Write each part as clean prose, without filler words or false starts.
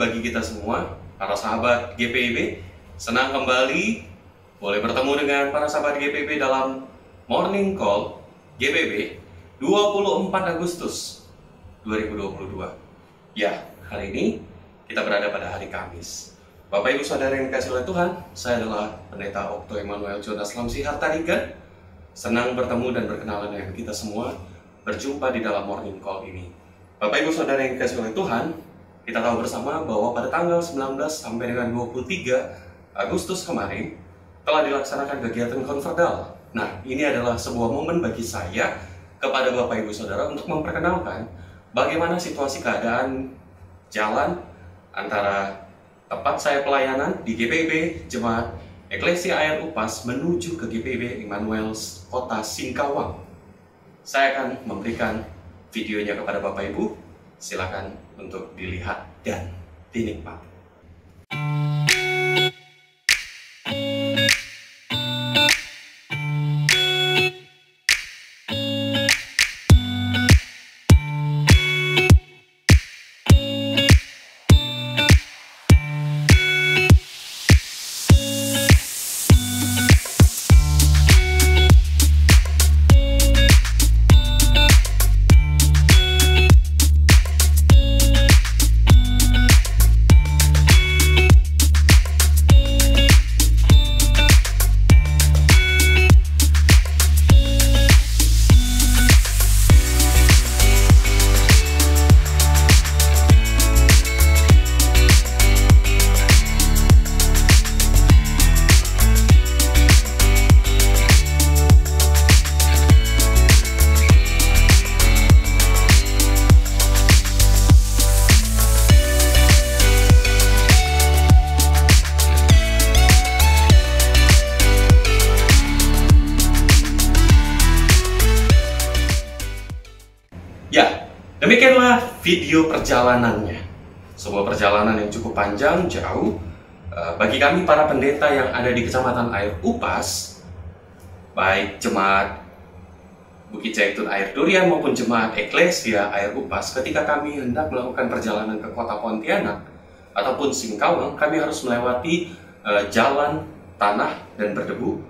bagi kita semua, para sahabat GPIB. Senang kembali boleh bertemu dengan para sahabat GPIB dalam Morning Call GPIB 24 Agustus 2022. Ya, hari ini kita berada pada hari Kamis. Bapak Ibu Saudara yang dikasihi oleh Tuhan, saya adalah Pendeta Okto Emmanuel Jonas Lamsi Hartarigan. Senang bertemu dan berkenalan dengan kita semua, berjumpa di dalam Morning Call ini. Bapak Ibu Saudara yang dikasihi oleh Tuhan, kita tahu bersama bahwa pada tanggal 19 sampai dengan 23 Agustus kemarin telah dilaksanakan kegiatan konverdal. Nah, ini adalah sebuah momen bagi saya kepada Bapak Ibu Saudara untuk memperkenalkan bagaimana situasi keadaan jalan antara tempat saya pelayanan di GPIB Jemaat Eklesia Air Upas menuju ke GPIB Immanuel Kota Singkawang. Saya akan memberikan videonya kepada Bapak Ibu. Silakan untuk dilihat dan dinikmati. Ya, demikianlah video perjalanannya. Sebuah perjalanan yang cukup panjang, jauh. Bagi kami para pendeta yang ada di Kecamatan Air Upas, baik Jemaat Bukit Zaitun Air Durian maupun Jemaat Eklesia Air Upas, ketika kami hendak melakukan perjalanan ke kota Pontianak ataupun Singkawang, kami harus melewati jalan tanah dan berdebu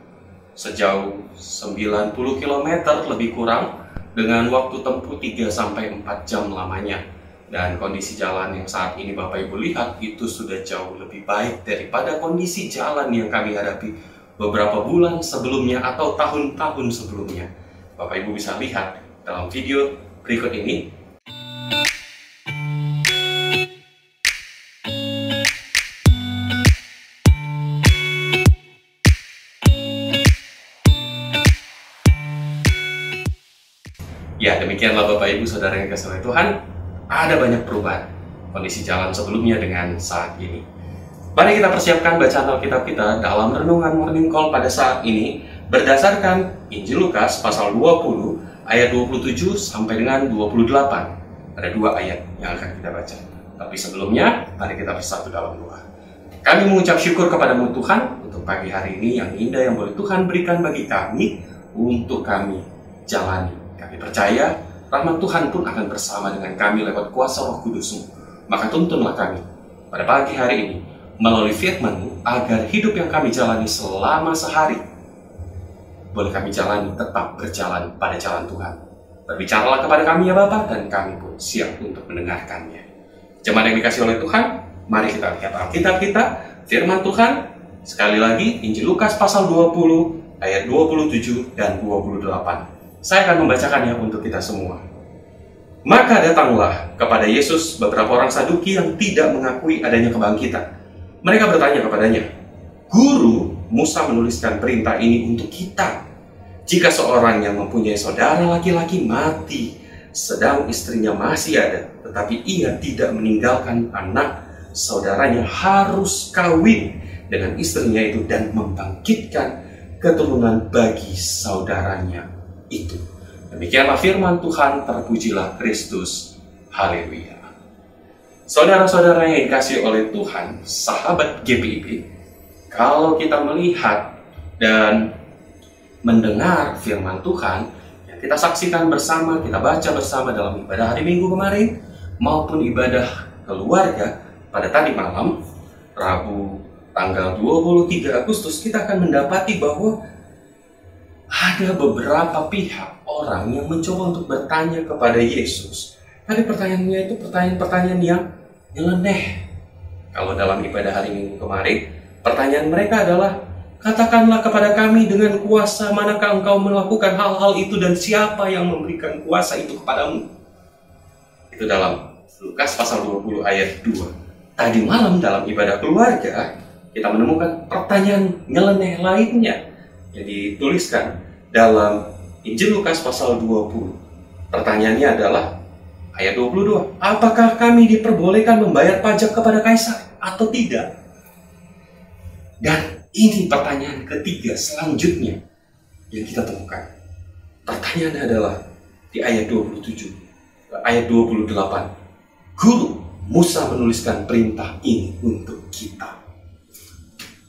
sejauh 90 km lebih kurang, dengan waktu tempuh 3-4 jam lamanya. Dan kondisi jalan yang saat ini Bapak Ibu lihat itu sudah jauh lebih baik daripada kondisi jalan yang kami hadapi beberapa bulan sebelumnya atau tahun-tahun sebelumnya. Bapak Ibu bisa lihat dalam video berikut ini. Ya, demikianlah Bapak Ibu Saudara yang dikasihi oleh Tuhan. Ada banyak perubahan kondisi jalan sebelumnya dengan saat ini. Mari kita persiapkan bacaan Alkitab kita dalam renungan Morning Call pada saat ini berdasarkan Injil Lukas pasal 20 ayat 27 sampai dengan 28. Ada dua ayat yang akan kita baca. Tapi sebelumnya, mari kita bersatu dalam doa. Kami mengucap syukur kepadamu Tuhan untuk pagi hari ini yang indah yang boleh Tuhan berikan bagi kami untuk kami jalani. Kami percaya rahmat Tuhan pun akan bersama dengan kami lewat kuasa Roh Kudus-Mu. Maka tuntunlah kami pada pagi hari ini melalui firman-Mu agar hidup yang kami jalani selama sehari boleh kami jalani tetap berjalan pada jalan Tuhan. Berbicaralah kepada kami ya Bapa, dan kami pun siap untuk mendengarkannya. Jemaat yang dikasihi oleh Tuhan, mari kita lihat Alkitab kita, firman Tuhan. Sekali lagi Injil Lukas pasal 20 ayat 27 dan 28. Saya akan membacakannya untuk kita semua. Maka datanglah kepada Yesus beberapa orang Saduki yang tidak mengakui adanya kebangkitan. Mereka bertanya kepadanya, "Guru, Musa menuliskan perintah ini untuk kita. Jika seorang yang mempunyai saudara laki-laki mati, sedang istrinya masih ada, tetapi ia tidak meninggalkan anak, saudaranya harus kawin dengan istrinya itu dan membangkitkan keturunan bagi saudaranya itu." Demikianlah firman Tuhan, terpujilah Kristus. Haleluya. Saudara-saudara yang dikasihi oleh Tuhan, sahabat GPIB, kalau kita melihat dan mendengar firman Tuhan yang kita saksikan bersama, kita baca bersama dalam ibadah hari Minggu kemarin maupun ibadah keluarga, pada tadi malam, Rabu tanggal 23 Agustus, kita akan mendapati bahwa ada beberapa pihak orang yang mencoba untuk bertanya kepada Yesus. Tapi pertanyaannya itu pertanyaan-pertanyaan yang nyeleneh. Kalau dalam ibadah hari Minggu kemarin, pertanyaan mereka adalah, katakanlah kepada kami dengan kuasa manakah engkau melakukan hal-hal itu dan siapa yang memberikan kuasa itu kepadamu? Itu dalam Lukas pasal 20 ayat 2. Tadi malam dalam ibadah keluarga, kita menemukan pertanyaan nyeleneh lainnya yang dituliskan dalam Injil Lukas pasal 20. Pertanyaannya adalah ayat 22. Apakah kami diperbolehkan membayar pajak kepada Kaisar atau tidak? Dan ini pertanyaan ketiga selanjutnya yang kita temukan. Pertanyaan adalah di ayat 27, ayat 28. Guru, Musa menuliskan perintah ini untuk kita.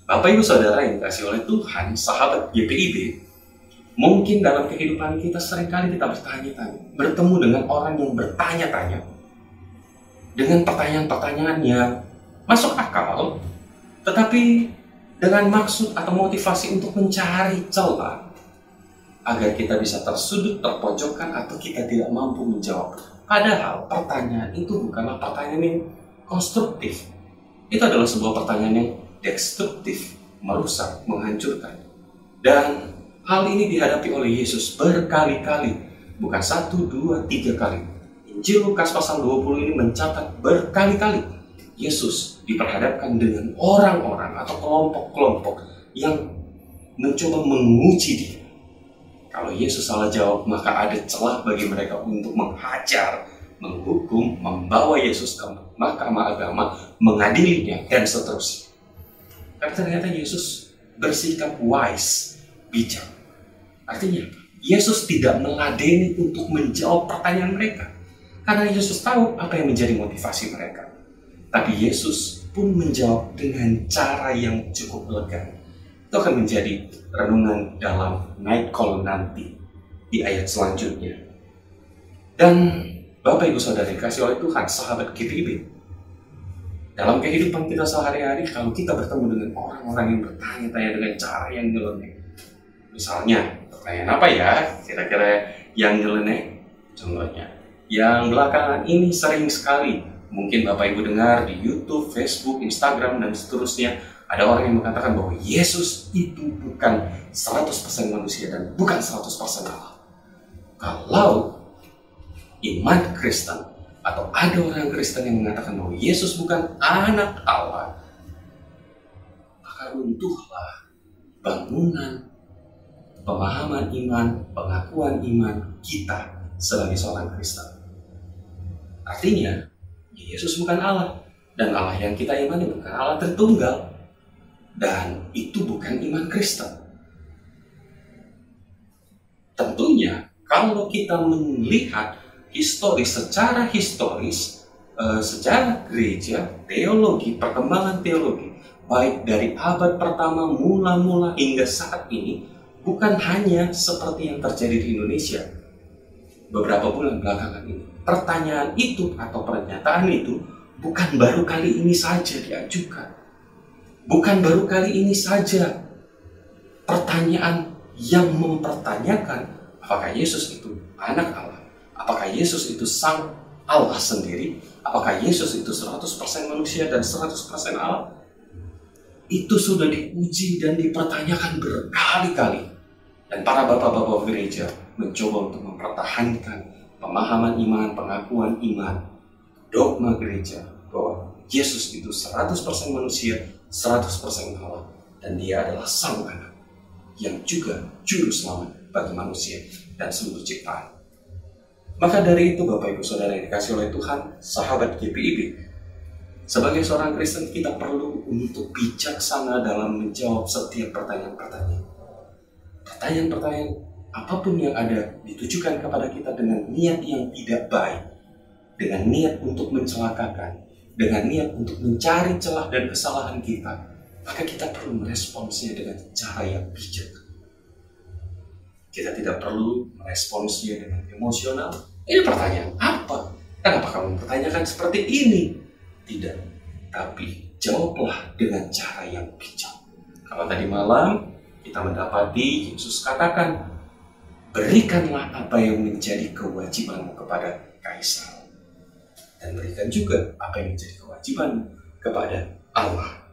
Bapak Ibu Saudara yang dikasihi oleh Tuhan, sahabat GPIB, mungkin dalam kehidupan kita seringkali kita bertanya-tanya, bertemu dengan orang yang bertanya-tanya dengan pertanyaan-pertanyaan yang masuk akal, tetapi dengan maksud atau motivasi untuk mencari celah agar kita bisa tersudut, terpojokkan, atau kita tidak mampu menjawab. Padahal pertanyaan itu bukanlah pertanyaan yang konstruktif. Itu adalah sebuah pertanyaan yang destruktif, merusak, menghancurkan. Dan hal ini dihadapi oleh Yesus berkali-kali, bukan 1, 2, 3 kali. Injil Lukas pasal 20 ini mencatat berkali-kali Yesus diperhadapkan dengan orang-orang atau kelompok-kelompok yang mencoba menguji dia. Kalau Yesus salah jawab, maka ada celah bagi mereka untuk menghajar, menghukum, membawa Yesus ke mahkamah agama, mengadilinya, dan seterusnya. Tapi ternyata Yesus bersikap wise, bijak. Artinya, Yesus tidak meladeni untuk menjawab pertanyaan mereka. Karena Yesus tahu apa yang menjadi motivasi mereka. Tapi Yesus pun menjawab dengan cara yang cukup elegan. Itu akan menjadi renungan dalam night call nanti di ayat selanjutnya. Dan Bapak Ibu Saudara dikasih oleh Tuhan, sahabat GPIB, dalam kehidupan kita sehari-hari, kalau kita bertemu dengan orang-orang yang bertanya-tanya dengan cara yang nyeleneh, misalnya, pertanyaan apa ya kira-kira yang nyeleneh? Contohnya, yang belakangan ini sering sekali, mungkin Bapak Ibu dengar di YouTube, Facebook, Instagram, dan seterusnya, ada orang yang mengatakan bahwa Yesus itu bukan 100% manusia dan bukan 100% Allah. Kalau iman Kristen, atau ada orang Kristen yang mengatakan bahwa Yesus bukan anak Allah, maka runtuhlah bangunan, pemahaman iman, pengakuan iman kita sebagai seorang Kristen. Artinya, Yesus bukan Allah, dan Allah yang kita imani bukan Allah Tritunggal, dan itu bukan iman Kristen. Tentunya, kalau kita melihat secara historis, sejarah gereja, teologi, perkembangan teologi, baik dari abad pertama mula-mula hingga saat ini, bukan hanya seperti yang terjadi di Indonesia beberapa bulan belakangan ini. Pertanyaan itu atau pernyataan itu bukan baru kali ini saja diajukan. Bukan baru kali ini saja pertanyaan yang mempertanyakan apakah Yesus itu anak Allah. Apakah Yesus itu sang Allah sendiri? Apakah Yesus itu 100% manusia dan 100% Allah? Itu sudah diuji dan dipertanyakan berkali-kali. Dan para bapak-bapak gereja mencoba untuk mempertahankan pemahaman iman, pengakuan iman, dogma gereja bahwa Yesus itu 100% manusia, 100% Allah. Dan dia adalah sang anak yang juga juru selamat bagi manusia dan seluruh ciptaan. Maka dari itu Bapak Ibu Saudara yang dikasih oleh Tuhan, sahabat GPIB, sebagai seorang Kristen kita perlu untuk bijaksana dalam menjawab setiap pertanyaan-pertanyaan. Pertanyaan-pertanyaan apapun yang ada ditujukan kepada kita dengan niat yang tidak baik, dengan niat untuk mencelakakan, dengan niat untuk mencari celah dan kesalahan kita, maka kita perlu meresponsnya dengan cara yang bijak. Kita tidak perlu meresponsnya dengan emosional. Ini pertanyaan apa? Kenapa kamu mempertanyakan seperti ini? Tidak. tapi jawablah dengan cara yang bijak. Kalau tadi malam kita mendapati Yesus katakan, berikanlah apa yang menjadi kewajibanmu kepada Kaisar, dan berikan juga apa yang menjadi kewajibanmu kepada Allah.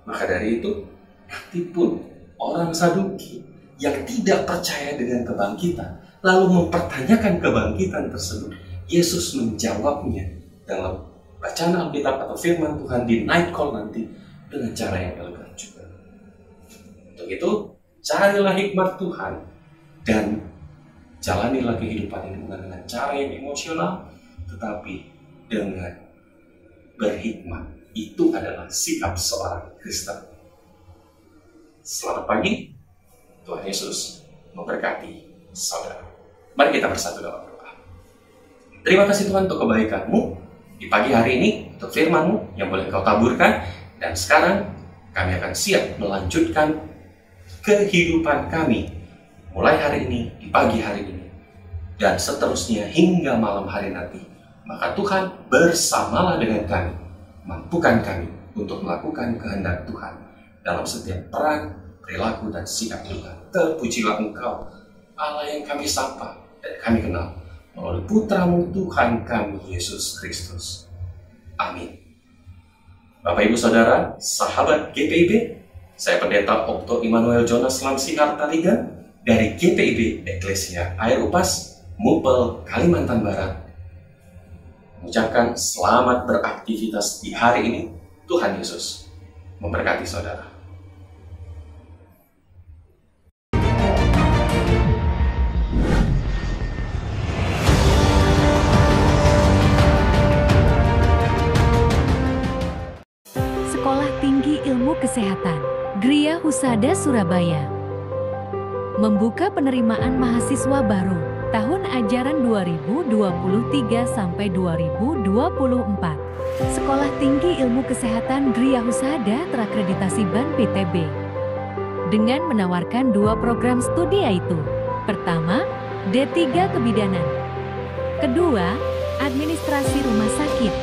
Maka dari itu, nanti pun orang Saduki yang tidak percaya dengan kebangkitan, lalu mempertanyakan kebangkitan tersebut, Yesus menjawabnya dalam bacaan Alkitab atau firman Tuhan di night call nanti dengan cara yang elegan juga. Untuk itu, carilah hikmat Tuhan dan jalanilah kehidupan ini bukan dengan cara yang emosional, tetapi dengan berhikmat. Itu adalah sikap seorang Kristen. Selamat pagi, Tuhan Yesus memberkati saudara. Mari kita bersatu dalam doa. Terima kasih Tuhan untuk kebaikan-Mu di pagi hari ini, untuk firman-Mu yang boleh Kau taburkan. Dan sekarang kami akan siap melanjutkan kehidupan kami mulai hari ini, di pagi hari ini, dan seterusnya hingga malam hari nanti. Maka Tuhan, bersamalah dengan kami, mampukan kami untuk melakukan kehendak Tuhan dalam setiap peran, perilaku, dan sikap Tuhan. Terpujilah Engkau, Allah yang kami sapa dan kami kenal, melalui Putra-Mu Tuhan kami, Yesus Kristus. Amin. Bapak, Ibu, Saudara, sahabat GPIB, saya Pendeta Okto Immanuel Jonas Lamsi Hartaliga dari GPIB Eklesia Air Upas, Mupel, Kalimantan Barat, mengucapkan selamat beraktivitas di hari ini. Tuhan Yesus memberkati saudara. Sekolah Tinggi Ilmu Kesehatan Gria Husada Surabaya membuka penerimaan mahasiswa baru tahun ajaran 2023 sampai 2024. Sekolah Tinggi Ilmu Kesehatan Gria Husada terakreditasi BAN PTB dengan menawarkan 2 program studi, yaitu pertama, D3 Kebidanan, kedua, Administrasi Rumah Sakit.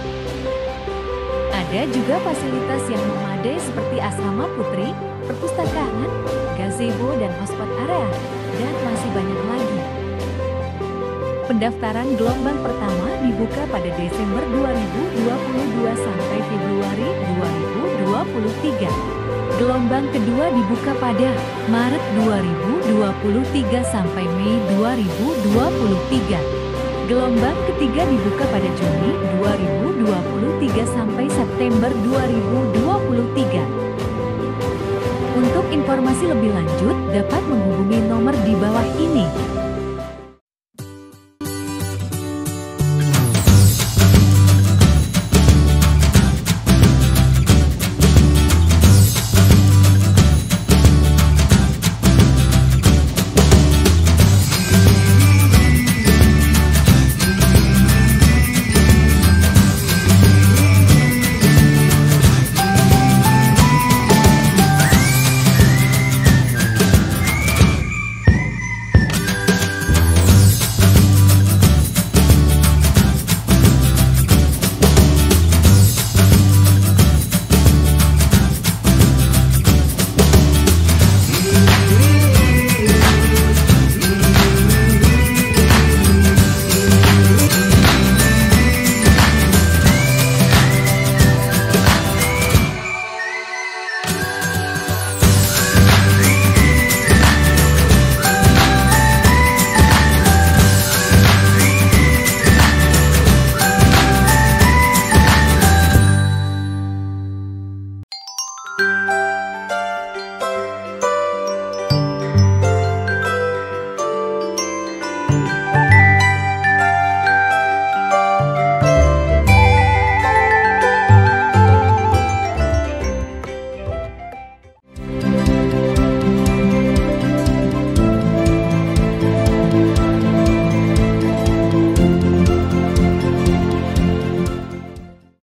Ada juga fasilitas yang memadai seperti asrama putri, perpustakaan, gazebo dan hotspot area, dan masih banyak lagi. Pendaftaran gelombang pertama dibuka pada Desember 2022 sampai Februari 2023. Gelombang kedua dibuka pada Maret 2023 sampai Mei 2023. Gelombang ketiga dibuka pada Juni 2023 sampai September 2023. Untuk informasi lebih lanjut dapat menghubungi nomor di bawah ini.